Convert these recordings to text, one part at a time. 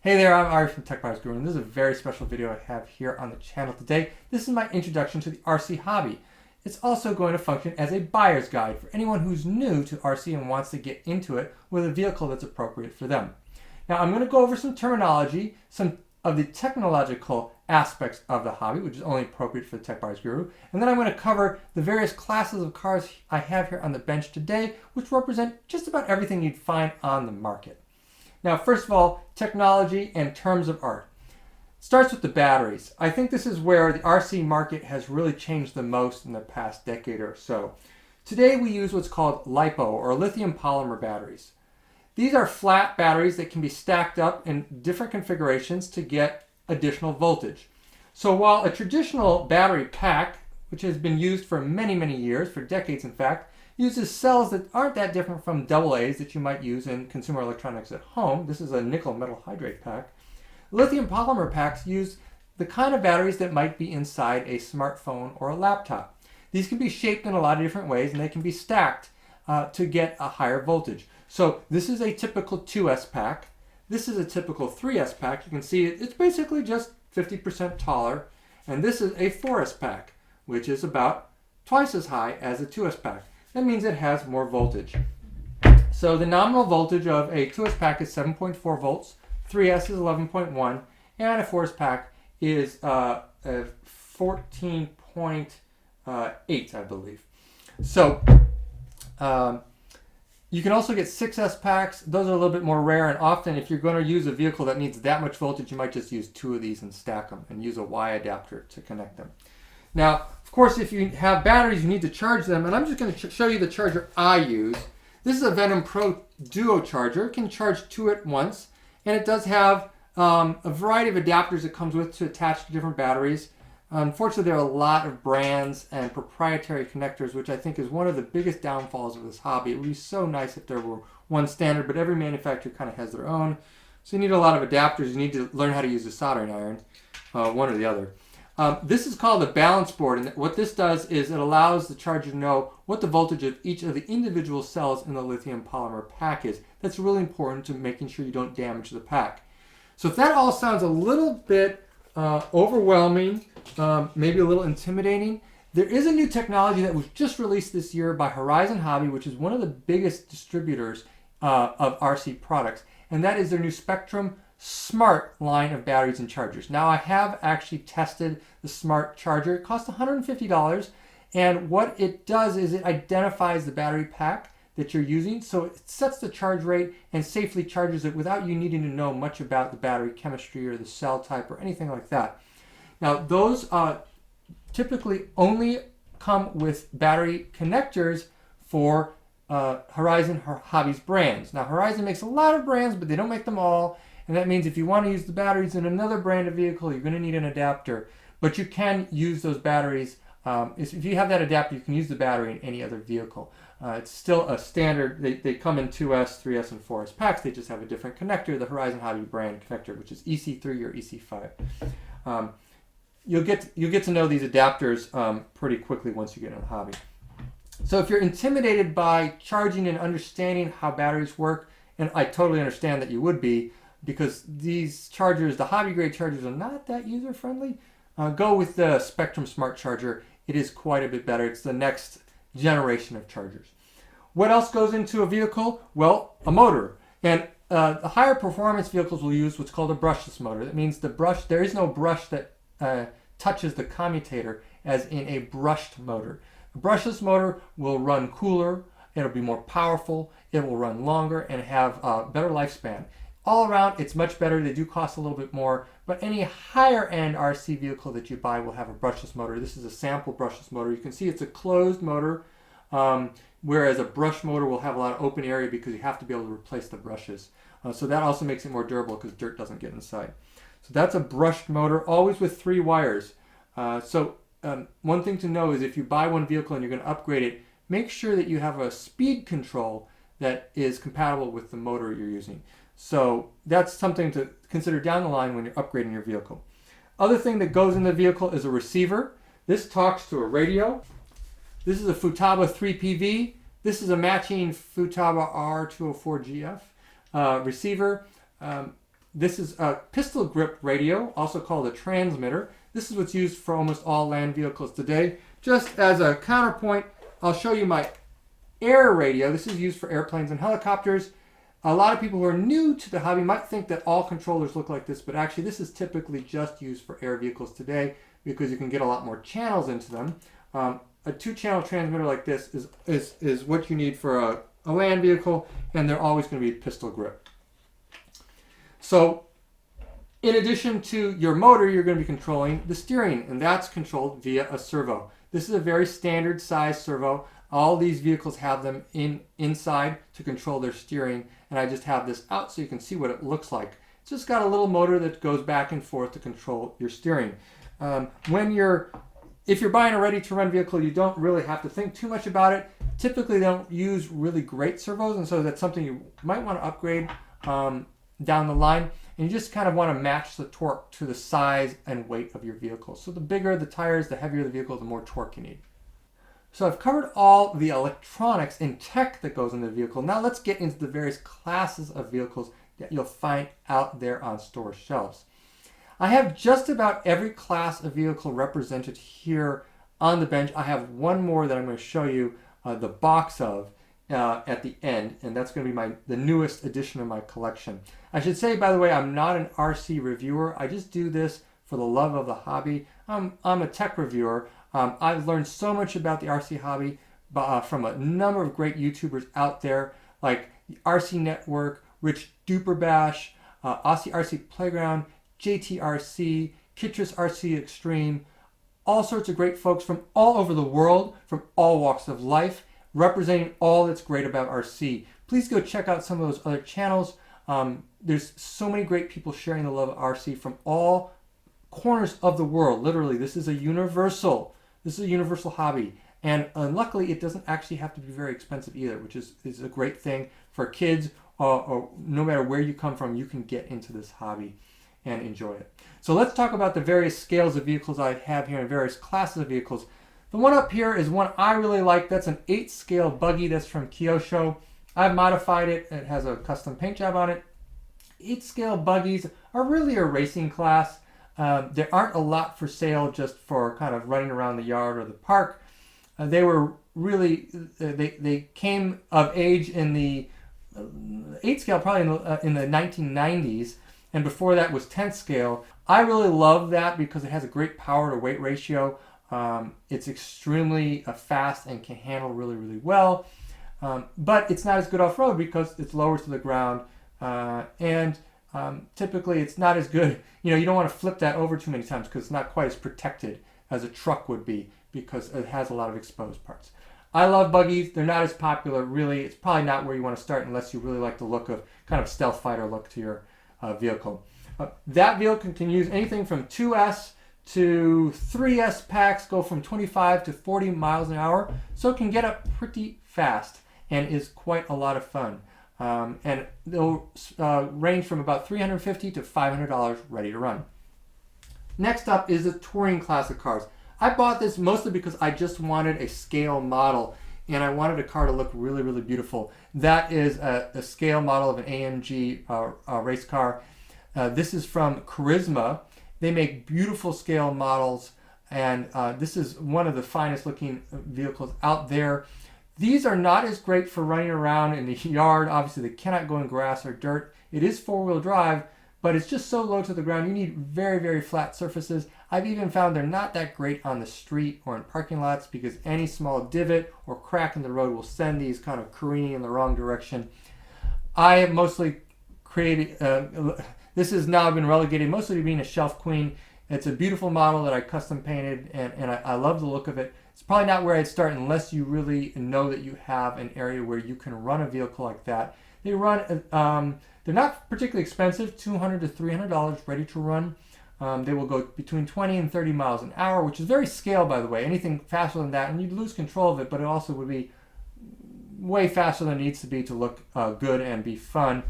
Hey there, I'm Ari from Tech Buyers Guru, and this is a very special video I have here on the channel today. This is my introduction to the RC hobby. It's also going to function as a buyer's guide for anyone who's new to RC and wants to get into it with a vehicle that's appropriate for them. Now, I'm going to go over some terminology, some of the technological aspects of the hobby, which is only appropriate for the Tech Buyers Guru, and then I'm going to cover the various classes of cars I have here on the bench today, which represent just about everything you'd find on the market. Now, first of all, technology and terms of art. It starts with the batteries. I think this is where the RC market has really changed the most in the past decade or so. Today we use what's called LiPo, or lithium polymer batteries. These are flat batteries that can be stacked up in different configurations to get additional voltage. So while a traditional battery pack, which has been used for many, many years, for decades in fact, uses cells that aren't that different from AA's that you might use in consumer electronics at home. This is a nickel metal hydrate pack. Lithium polymer packs use the kind of batteries that might be inside a smartphone or a laptop. These can be shaped in a lot of different ways, and they can be stacked to get a higher voltage. So this is a typical 2S pack. This is a typical 3S pack. You can see it's basically just 50% taller. And this is a 4S pack, which is about twice as high as a 2S pack. That means it has more voltage. So the nominal voltage of a 2S pack is 7.4 volts, 3S is 11.1, and a 4S pack is 14.8, I believe. So you can also get 6S packs. Those are a little bit more rare, and often if you're going to use a vehicle that needs that much voltage, you might just use two of these and stack them and use a Y adapter to connect them. Now, of course, if you have batteries, you need to charge them, and I'm just going to show you the charger I use. This is a Venom Pro Duo charger. It can charge two at once, and it does have a variety of adapters it comes with to attach to different batteries. Unfortunately, there are a lot of brands and proprietary connectors, which I think is one of the biggest downfalls of this hobby. It would be so nice if there were one standard, but every manufacturer kind of has their own. So you need a lot of adapters. You need to learn how to use a soldering iron, one or the other. This is called a balance board, and what this does is it allows the charger to know what the voltage of each of the individual cells in the lithium polymer pack is. That's really important to making sure you don't damage the pack. So if that all sounds a little bit overwhelming, maybe a little intimidating, there is a new technology that was just released this year by Horizon Hobby, which is one of the biggest distributors of RC products, and that is their new Spectrum Smart line of batteries and chargers. Now, I have actually tested the Smart charger. It costs $150, and what it does is it identifies the battery pack that you're using, so it sets the charge rate and safely charges it without you needing to know much about the battery chemistry or the cell type or anything like that. Now, those typically only come with battery connectors for Horizon Hobby's brands. Now, Horizon makes a lot of brands, but they don't make them all. And that means if you want to use the batteries in another brand of vehicle, you're going to need an adapter. But you can use those batteries. If you have that adapter, you can use the battery in any other vehicle. It's still a standard. They come in 2S, 3S, and 4S packs. They just have a different connector, the Horizon Hobby brand connector, which is EC3 or EC5. You'll get to know these adapters pretty quickly once you get in the hobby. So if you're intimidated by charging and understanding how batteries work, and I totally understand that you would be, because these chargers, the hobby grade chargers, are not that user friendly, go with the Spectrum Smart charger. It is quite a bit better. It's the next generation of chargers. What else goes into a vehicle? Well, a motor. And the higher performance vehicles will use what's called a brushless motor. That means there is no brush that touches the commutator as in a brushed motor. A brushless motor will run cooler, it'll be more powerful, it will run longer, and have a better lifespan. All around, it's much better. They do cost a little bit more, but any higher end RC vehicle that you buy will have a brushless motor. This is a sample brushless motor. You can see it's a closed motor, whereas a brush motor will have a lot of open area because you have to be able to replace the brushes. So that also makes it more durable because dirt doesn't get inside. So that's a brushed motor, always with 3 wires. One thing to know is if you buy one vehicle and you're going to upgrade it, make sure that you have a speed control that is compatible with the motor you're using. So that's something to consider down the line when you're upgrading your vehicle. Other thing that goes in the vehicle is a receiver. This talks to a radio. This is a Futaba 3PV. This is a matching Futaba R204GF receiver. This is a pistol grip radio, also called a transmitter. This is what's used for almost all land vehicles today. Just as a counterpoint, I'll show you my air radio. This is used for airplanes and helicopters. A lot of people who are new to the hobby might think that all controllers look like this, but actually this is typically just used for air vehicles today because you can get a lot more channels into them. A 2-channel transmitter like this is what you need for a land vehicle, and they're always going to be pistol grip. So in addition to your motor, you're going to be controlling the steering, and that's controlled via a servo. This is a very standard size servo. All these vehicles have them inside to control their steering, and I just have this out so you can see what it looks like. It's just got a little motor that goes back and forth to control your steering. If you're buying a ready-to-run vehicle, you don't really have to think too much about it. Typically, they don't use really great servos, and so that's something you might want to upgrade down the line. And you just kind of want to match the torque to the size and weight of your vehicle. So the bigger the tires, the heavier the vehicle, the more torque you need. So I've covered all the electronics and tech that goes in the vehicle. Now let's get into the various classes of vehicles that you'll find out there on store shelves. I have just about every class of vehicle represented here on the bench. I have one more that I'm going to show you the box of at the end, and that's going to be the newest addition of my collection. I should say, by the way, I'm not an RC reviewer. I just do this for the love of the hobby. I'm a tech reviewer. I've learned so much about the RC hobby from a number of great YouTubers out there, like the RC Network, Rich Duperbash, Aussie RC Playground, JTRC, Kitris RC Extreme, all sorts of great folks from all over the world, from all walks of life, representing all that's great about RC. Please go check out some of those other channels. There's so many great people sharing the love of RC from all corners of the world. Literally, this is a universal hobby. And luckily, it doesn't actually have to be very expensive either, which is a great thing for kids, or no matter where you come from, you can get into this hobby and enjoy it. So let's talk about the various scales of vehicles I have here and various classes of vehicles. The one up here is one I really like. That's an 8-scale buggy that's from Kyosho. I've modified it. It has a custom paint job on it. 8-scale buggies are really a racing class. There aren't a lot for sale just for kind of running around the yard or the park. They were really, they came of age in the 8-scale probably in the 1990s, and before that was 10th scale. I really love that because it has a great power to weight ratio. It's extremely fast and can handle really, really well. But it's not as good off-road because it's lower to the ground, and typically it's not as good. You don't want to flip that over too many times because it's not quite as protected as a truck would be because it has a lot of exposed parts. I love buggies. They're not as popular, really. It's probably not where you want to start unless you really like the look of kind of stealth fighter look to your vehicle. That vehicle can use anything from 2S to 3S packs, go from 25 to 40 miles an hour, so it can get up pretty fast and is quite a lot of fun. And they'll range from about $350 to $500 ready to run. Next up is the touring class of cars. I bought this mostly because I just wanted a scale model and I wanted a car to look really, really beautiful. That is a scale model of an AMG race car. This is from Charisma. They make beautiful scale models, and this is one of the finest looking vehicles out there. These are not as great for running around in the yard. Obviously, they cannot go in grass or dirt. It is four-wheel drive, but it's just so low to the ground. You need very, very flat surfaces. I've even found they're not that great on the street or in parking lots because any small divot or crack in the road will send these kind of careening in the wrong direction. I have mostly created, this has now been relegated mostly to being a shelf queen. It's a beautiful model that I custom painted, and I love the look of it. It's probably not where I'd start unless you really know that you have an area where you can run a vehicle like that. They run, they're not particularly expensive, $200 to $300 ready to run. They will go between 20 and 30 miles an hour, which is very scale, by the way. Anything faster than that, and you'd lose control of it, but it also would be way faster than it needs to be to look good and be fun.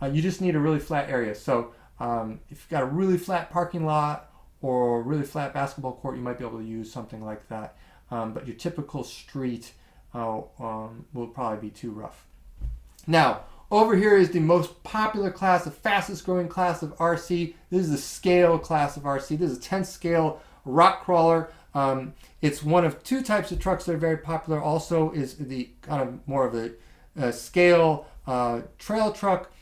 You just need a really flat area. So if you've got a really flat parking lot or a really flat basketball court, you might be able to use something like that. But your typical street will probably be too rough. Now, over here is the most popular class, the fastest growing class of RC. This is the scale class of RC. This is a 10th scale rock crawler. It's one of two types of trucks that are very popular. Also is the kind of more of a scale trail truck.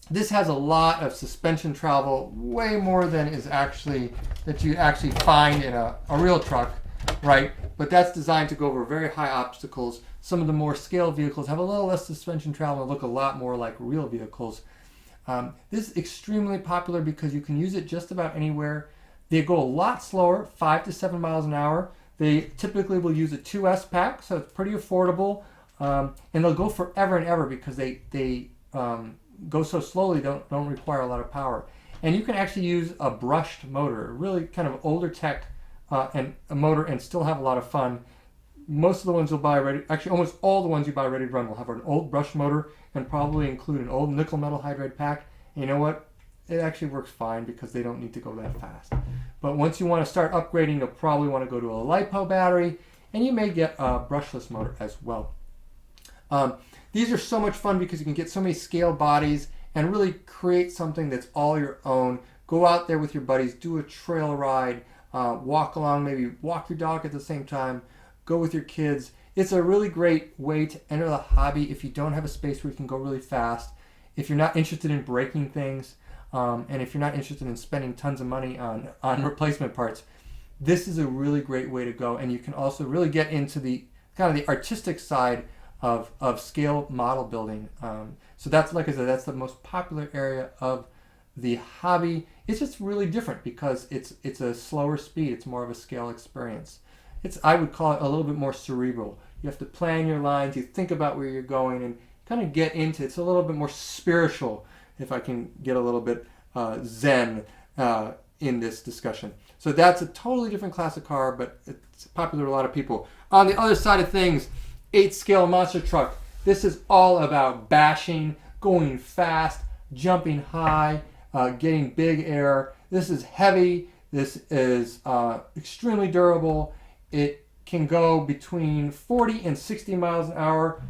This has a lot of suspension travel, way more than is actually that you actually find in a real truck, right? But that's designed to go over very high obstacles. Some of the more scale vehicles have a little less suspension travel and look a lot more like real vehicles. This is extremely popular because you can use it just about anywhere. They go a lot slower, 5 to 7 miles an hour. They typically will use a 2S pack, so it's pretty affordable. And they'll go forever and ever because they go so slowly, don't require a lot of power. And you can actually use a brushed motor, really kind of older tech and a motor, and still have a lot of fun. Most of the ones you'll buy ready, actually almost all the ones you buy ready to run will have an old brushed motor and probably include an old nickel metal hydride pack. And you know what? It actually works fine because they don't need to go that fast. But once you want to start upgrading, you'll probably want to go to a LiPo battery, and you may get a brushless motor as well. These are so much fun because you can get so many scale bodies and really create something that's all your own. Go out there with your buddies, do a trail ride, walk along, maybe walk your dog at the same time, go with your kids. It's a really great way to enter the hobby if you don't have a space where you can go really fast, if you're not interested in breaking things, and if you're not interested in spending tons of money on replacement parts. This is a really great way to go, and you can also really get into the kind of the artistic side of scale model building. So that's, like I said, that's the most popular area of the hobby. It's just really different because it's a slower speed. It's more of a scale experience. I would call it a little bit more cerebral. You have to plan your lines, you think about where you're going, and kind of get into it. It's a little bit more spiritual, if I can get a little bit zen in this discussion. So that's a totally different class of car, but it's popular with a lot of people. On the other side of things, 8 scale monster truck. This is all about bashing, going fast, jumping high, getting big air. This is heavy. This is extremely durable. It can go between 40 and 60 miles an hour.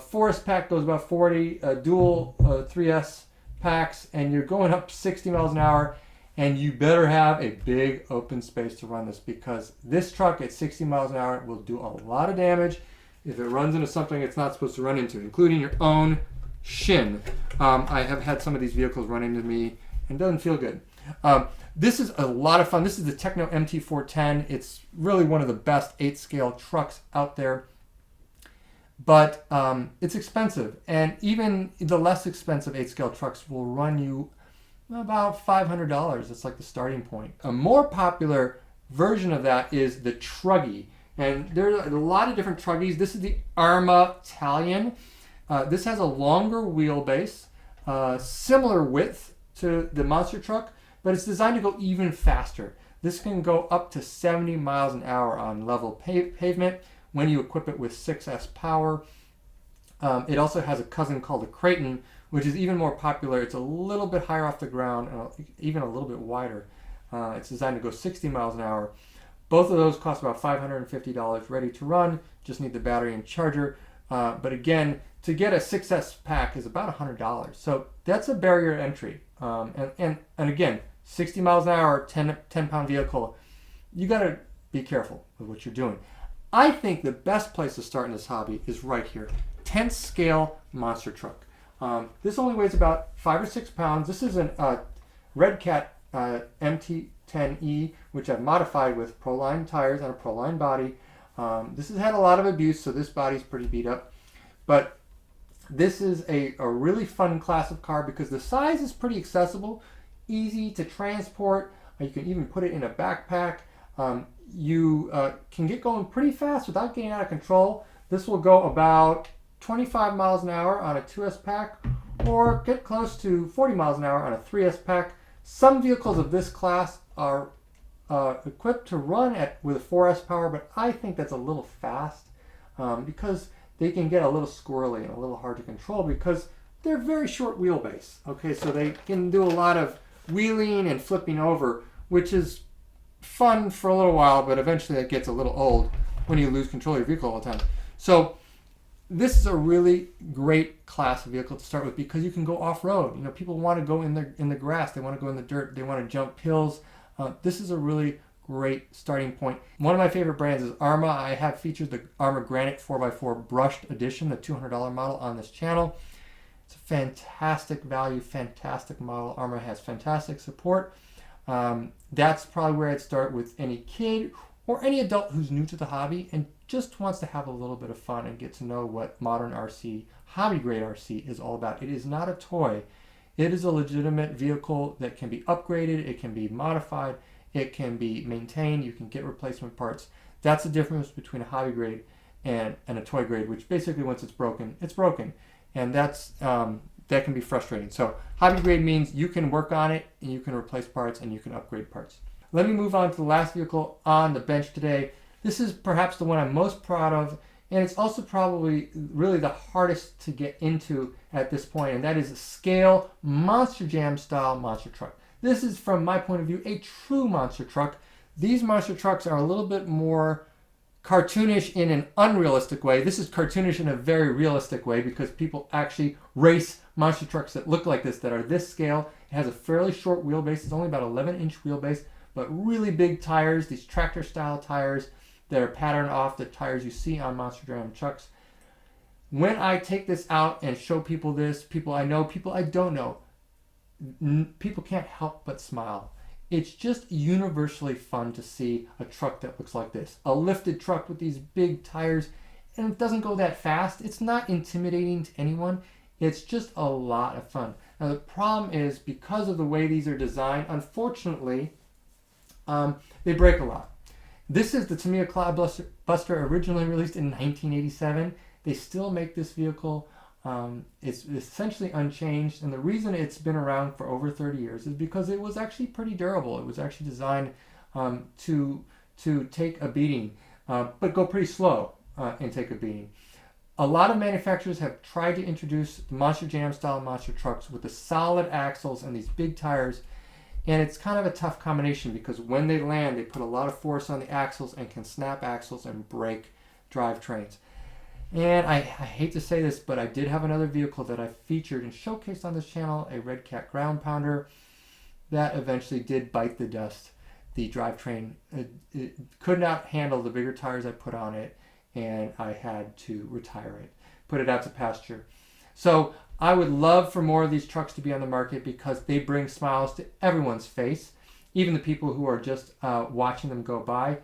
Forest pack goes about 40, dual 3S packs, and you're going up 60 miles an hour, and you better have a big open space to run this, because this truck at 60 miles an hour will do a lot of damage if it runs into something it's not supposed to run into, including your own shin. I have had some of these vehicles run into me, and it doesn't feel good. This is a lot of fun. This is the Tekno MT410. It's really one of the best 8-scale trucks out there. But it's expensive, and even the less expensive 8-scale trucks will run you about $500. It's like the starting point. A more popular version of that is the Truggy, and there are a lot of different Truggies. This is the Arma Italian. This has a longer wheelbase, similar width to the monster truck, but it's designed to go even faster. This can go up to 70 miles an hour on level pavement when you equip it with 6S power. It also has a cousin called a Creighton, which is even more popular. It's a little bit higher off the ground, and even a little bit wider. It's designed to go 60 miles an hour. Both of those cost about $550 ready to run. Just need the battery and charger. But again, to get a 6S pack is about $100. So that's a barrier to entry. And again, 60 miles an hour, 10-pound vehicle. You got to be careful with what you're doing. I think the best place to start in this hobby is right here. 10th scale monster truck. This only weighs about 5 or 6 pounds. This is a Red Cat MT10E, which I've modified with Proline tires and a Proline body. This has had a lot of abuse, so this body's pretty beat up. But this is a really fun class of car because the size is pretty accessible, easy to transport. You can even put it in a backpack. You can get going pretty fast without getting out of control. This will go about 25 miles an hour on a 2S pack, or get close to 40 miles an hour on a 3S pack. Some vehicles of this class are equipped to run with a 4S power, but I think that's a little fast because they can get a little squirrely and a little hard to control because they're very short wheelbase. Okay, so they can do a lot of wheeling and flipping over, which is fun for a little while, but eventually it gets a little old when you lose control of your vehicle all the time. So this is a really great class of vehicle to start with because you can go off-road. You know, people want to go in the grass, they want to go in the dirt, they want to jump hills. This is a really great starting point. One of my favorite brands is Arrma. I have featured the Arrma Granite 4x4 brushed edition, the $200 model on this channel. It's a fantastic value, fantastic model. Arrma has fantastic support. That's probably where I'd start with any kid or any adult who's new to the hobby and just wants to have a little bit of fun and get to know what modern RC, hobby grade RC is all about. It is not a toy. It is a legitimate vehicle that can be upgraded, it can be modified, it can be maintained, you can get replacement parts. That's the difference between a hobby grade and a toy grade, which basically once it's broken, it's broken. And that can be frustrating. So hobby grade means you can work on it and you can replace parts and you can upgrade parts. Let me move on to the last vehicle on the bench today. This is perhaps the one I'm most proud of, and it's also probably really the hardest to get into at this point, and that is a scale Monster Jam style monster truck. This is, from my point of view, a true monster truck. These monster trucks are a little bit more cartoonish in an unrealistic way. This is cartoonish in a very realistic way because people actually race monster trucks that look like this, that are this scale. It has a fairly short wheelbase. It's only about 11-inch wheelbase, but really big tires, these tractor style tires that are patterned off the tires you see on Monster Jam trucks. When I take this out and show people this, people I know, people I don't know, people can't help but smile. It's just universally fun to see a truck that looks like this. A lifted truck with these big tires, and it doesn't go that fast. It's not intimidating to anyone. It's just a lot of fun. Now the problem is, because of the way these are designed, unfortunately, they break a lot. This is the Tamiya Cloudbuster, originally released in 1987. They still make this vehicle. It's essentially unchanged, and the reason it's been around for over 30 years is because it was actually pretty durable. It was actually designed to take a beating, but go pretty slow and take a beating. A lot of manufacturers have tried to introduce the Monster Jam style monster trucks with the solid axles and these big tires, and it's kind of a tough combination because when they land, they put a lot of force on the axles and can snap axles and break drivetrains. And I hate to say this, but I did have another vehicle that I featured and showcased on this channel, a Red Cat ground pounder, that eventually did bite the dust. The drivetrain it could not handle the bigger tires I put on it, and I had to retire it, put it out to pasture. So I would love for more of these trucks to be on the market because they bring smiles to everyone's face, even the people who are just watching them go by.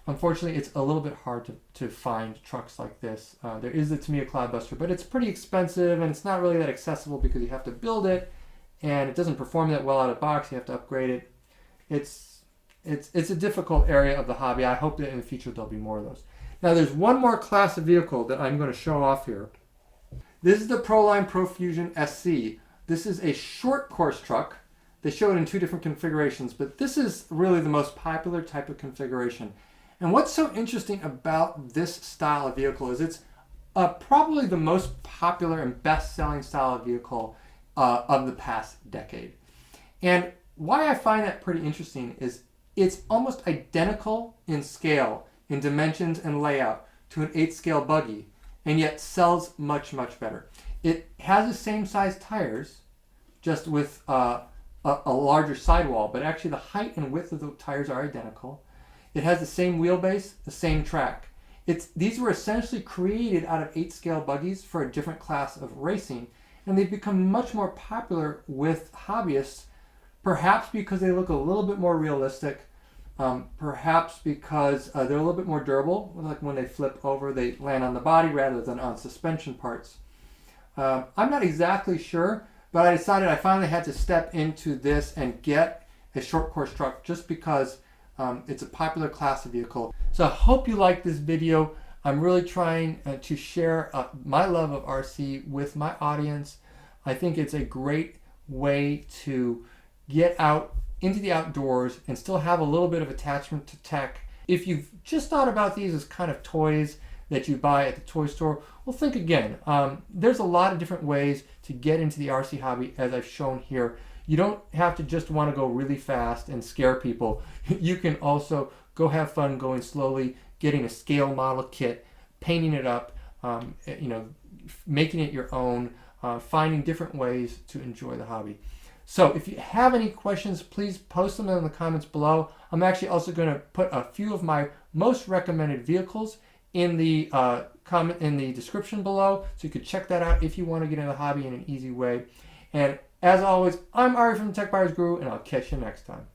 Unfortunately, it's a little bit hard to find trucks like this. There is the Tamiya Cloudbuster, but it's pretty expensive and it's not really that accessible because you have to build it and it doesn't perform that well out of box. You have to upgrade it. It's a difficult area of the hobby. I hope that in the future there'll be more of those. Now there's one more class of vehicle that I'm going to show off here. This is the Proline Profusion SC. This is a short course truck. They show it in two different configurations, but this is really the most popular type of configuration. And what's so interesting about this style of vehicle is it's probably the most popular and best-selling style of vehicle of the past decade. And why I find that pretty interesting is it's almost identical in scale, in dimensions and layout to an 8-scale buggy, and yet sells much, much better. It has the same size tires, just with a larger sidewall, but actually the height and width of the tires are identical. It has the same wheelbase, the same track. These were essentially created out of 8-scale buggies for a different class of racing, and they've become much more popular with hobbyists, perhaps because they look a little bit more realistic, perhaps because they're a little bit more durable. Like when they flip over, they land on the body rather than on suspension parts. I'm not exactly sure, but I decided I finally had to step into this and get a short course truck just because it's a popular class of vehicle. So I hope you like this video. I'm really trying to share my love of RC with my audience. I think it's a great way to get out into the outdoors and still have a little bit of attachment to tech. If you've just thought about these as kind of toys that you buy at the toy store, well, think again. There's a lot of different ways to get into the RC hobby, as I've shown here. You don't have to just want to go really fast and scare people. You can also go have fun going slowly, getting a scale model kit, painting it up. making it your own, finding different ways to enjoy the hobby. So if you have any questions, please post them in the comments below. I'm actually also going to put a few of my most recommended vehicles in the comment in the description below, so you could check that out if you want to get into the hobby in an easy way. And as always, I'm Ari from the Tech Buyers Guru, and I'll catch you next time.